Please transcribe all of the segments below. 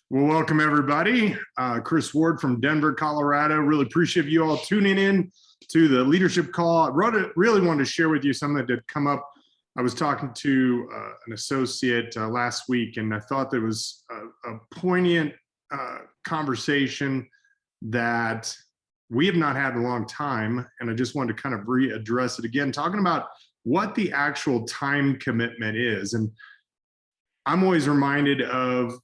Well, welcome everybody. Chris Ward from Denver, Colorado. Really appreciate you all tuning in to the leadership call. Really wanted to share with you something that did come up. I was talking to an associate last week, and I thought there was a poignant conversation that we have not had in a long time, and I just wanted to kind of readdress it again, talking about what the actual time commitment is. And I'm always reminded of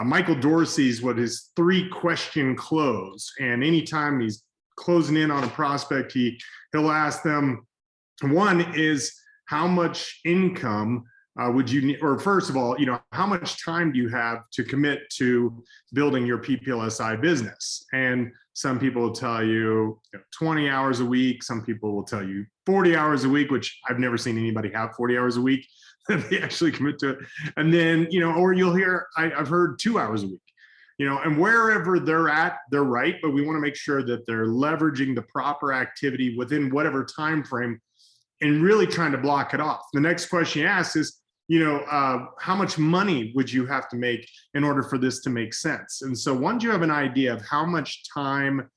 Michael Dorsey's what his 3-question close, and anytime he's closing in on a prospect, he'll ask them, one is how much income would you need, or first of all, how much time do you have to commit to building your PPLSI business? And some people will tell you 20 hours a week. Some people will tell you 40 hours a week, which I've never seen anybody have 40 hours a week. They actually commit to it. And then, or you'll hear, I've heard 2 hours a week, and wherever they're at, they're right. But we want to make sure that they're leveraging the proper activity within whatever time frame and really trying to block it off. The next question you ask is, how much money would you have to make in order for this to make sense? And so once you have an idea of how much time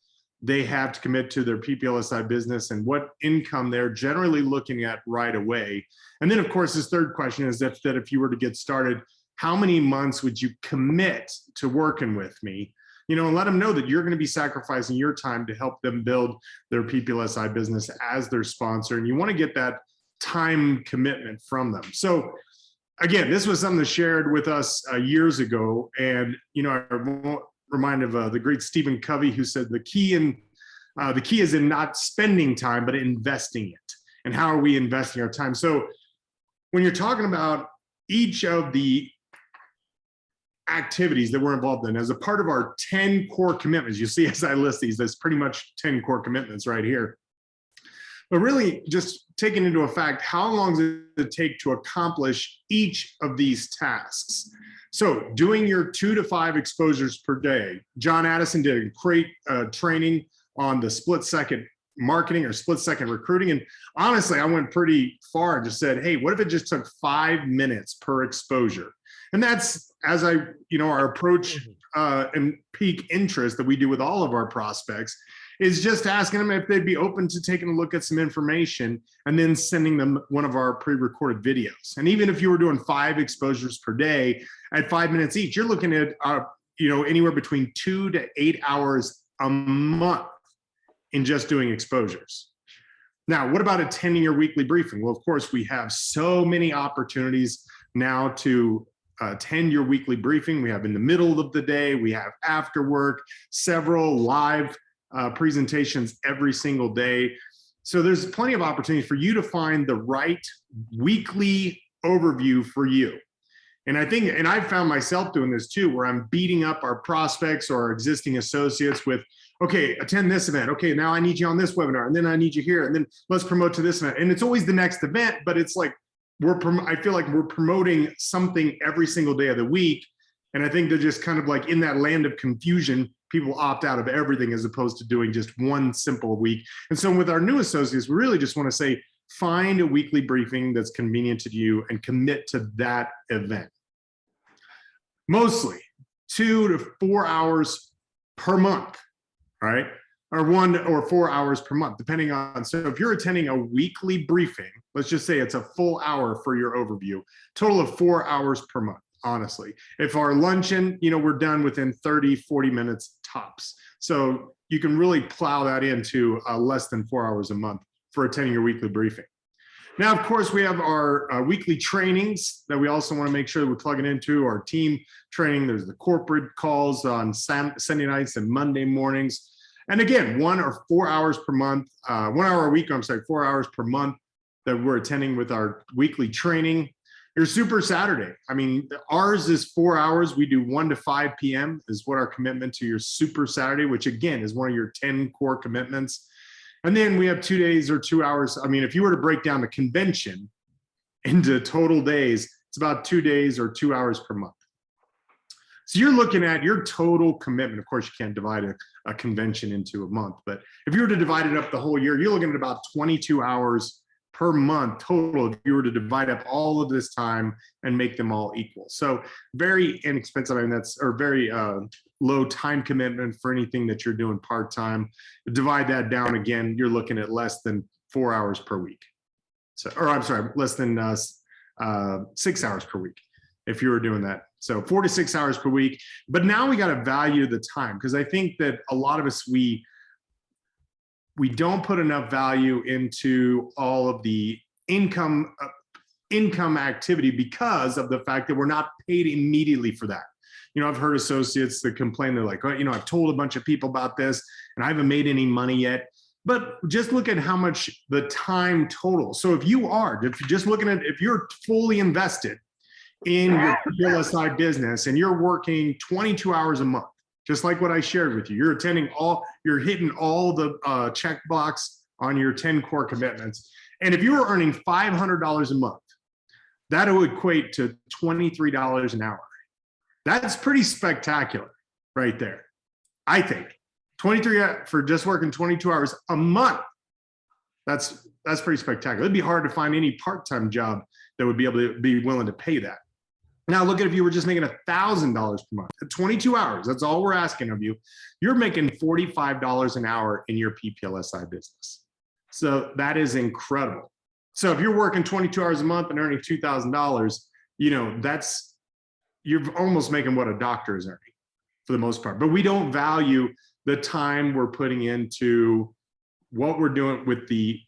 they have to commit to their PPLSI business and what income they're generally looking at right away. And then of course, this third question is that if you were to get started, how many months would you commit to working with me? And let them know that you're going to be sacrificing your time to help them build their PPLSI business as their sponsor. And you want to get that time commitment from them. So again, this was something that shared with us years ago. And, I'm reminded of the great Stephen Covey, who said the key is in not spending time, but investing it. And how are we investing our time? So when you're talking about each of the activities that we're involved in as a part of our 10 core commitments, you see as I list these, that's pretty much 10 core commitments right here. But really just taking into effect, how long does it take to accomplish each of these tasks? So doing your 2 to 5 exposures per day. John Addison did a great training on the split-second marketing or split-second recruiting. And honestly, I went pretty far and just said, hey, what if it just took 5 minutes per exposure? And that's, as our approach and peak interest that we do with all of our prospects, is just asking them if they'd be open to taking a look at some information and then sending them one of our pre-recorded videos. And even if you were doing 5 exposures per day at 5 minutes each, you're looking at anywhere between 2 to 8 hours a month in just doing exposures. Now, what about attending your weekly briefing? Well, of course, we have so many opportunities now to attend your weekly briefing. We have in the middle of the day, we have after work, several live presentations every single day. So there's plenty of opportunities for you to find the right weekly overview for you. And I've found myself doing this too, where I'm beating up our prospects or our existing associates with, okay, attend this event. Okay, now I need you on this webinar, and then I need you here, and then let's promote to this event. And it's always the next event, but it's like, I feel like we're promoting something every single day of the week. And I think they're just kind of like in that land of confusion, people opt out of everything as opposed to doing just one simple week. And so with our new associates, we really just want to say, find a weekly briefing that's convenient to you and commit to that event. Mostly 2 to 4 hours per month, right? Or 1 or 4 hours per month, depending on, so if you're attending a weekly briefing, let's just say it's a full hour for your overview, total of 4 hours per month. Honestly, if our luncheon, we're done within 30, 40 minutes tops. So you can really plow that into less than 4 hours a month for attending your weekly briefing. Now, of course, we have our weekly trainings that we also want to make sure that we're plugging into our team training. There's the corporate calls on Sunday nights and Monday mornings. And again, 1 or 4 hours per month, 1 hour a week, 4 hours per month that we're attending with our weekly training. Your Super Saturday. Ours is 4 hours. We do 1 to 5 p.m. is what our commitment to your Super Saturday, which again is one of your 10 core commitments. And then we have 2 days or 2 hours. If you were to break down the convention into total days, it's about 2 days or 2 hours per month. So you're looking at your total commitment. Of course, you can't divide a convention into a month, but if you were to divide it up the whole year, you're looking at about 22 hours per month total if you were to divide up all of this time and make them all equal. So very inexpensive. I mean, that's, or very low time commitment for anything that you're doing part-time. Divide that down again, you're looking at less than 4 hours per week. So, or I'm sorry, less than 6 hours per week if you were doing that. So 4 to 6 hours per week. But now we got to value the time, because I think that a lot of us, we don't put enough value into all of the income activity because of the fact that we're not paid immediately for that. You know, I've heard associates that complain, they're like, oh, you know, I've told a bunch of people about this and I haven't made any money yet. But just look at how much the time total. So if you're just looking at, if you're fully invested in your PPLSI business and you're working 22 hours a month, just like what I shared with you, you're hitting all the check box on your 10 core commitments. And if you were earning $500 a month, that would equate to $23 an hour. That's pretty spectacular right there, I think. 23 for just working 22 hours a month. That's pretty spectacular. It'd be hard to find any part-time job that would be able to be willing to pay that. Now look at if you were just making $1,000 per month, 22 hours, that's all we're asking of you. You're making $45 an hour in your PPLSI business. So that is incredible. So if you're working 22 hours a month and earning $2,000, you know, you're almost making what a doctor is earning for the most part. But we don't value the time we're putting into what we're doing with the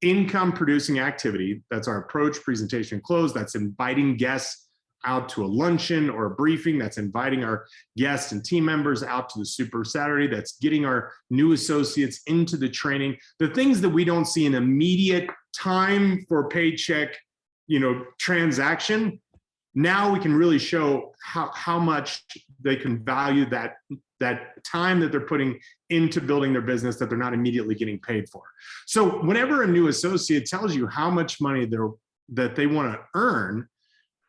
income producing activity. That's our approach, presentation, and close. That's inviting guests out to a luncheon or a briefing. That's inviting our guests and team members out to the Super Saturday. That's getting our new associates into the training. The things that we don't see an immediate time for paycheck, you know, transaction. Now we can really show how much they can value that time that they're putting into building their business that they're not immediately getting paid for. So whenever a new associate tells you how much money that they want to earn,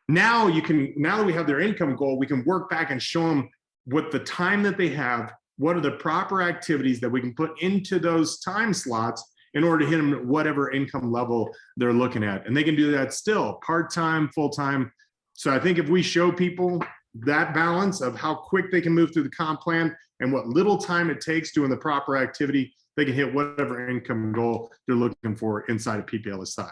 now that we have their income goal, we can work back and show them what the time that they have, what are the proper activities that we can put into those time slots in order to hit them at whatever income level they're looking at. And they can do that still, part-time, full-time. So I think if we show people that balance of how quick they can move through the comp plan and what little time it takes doing the proper activity, they can hit whatever income goal they're looking for inside of PPLSI.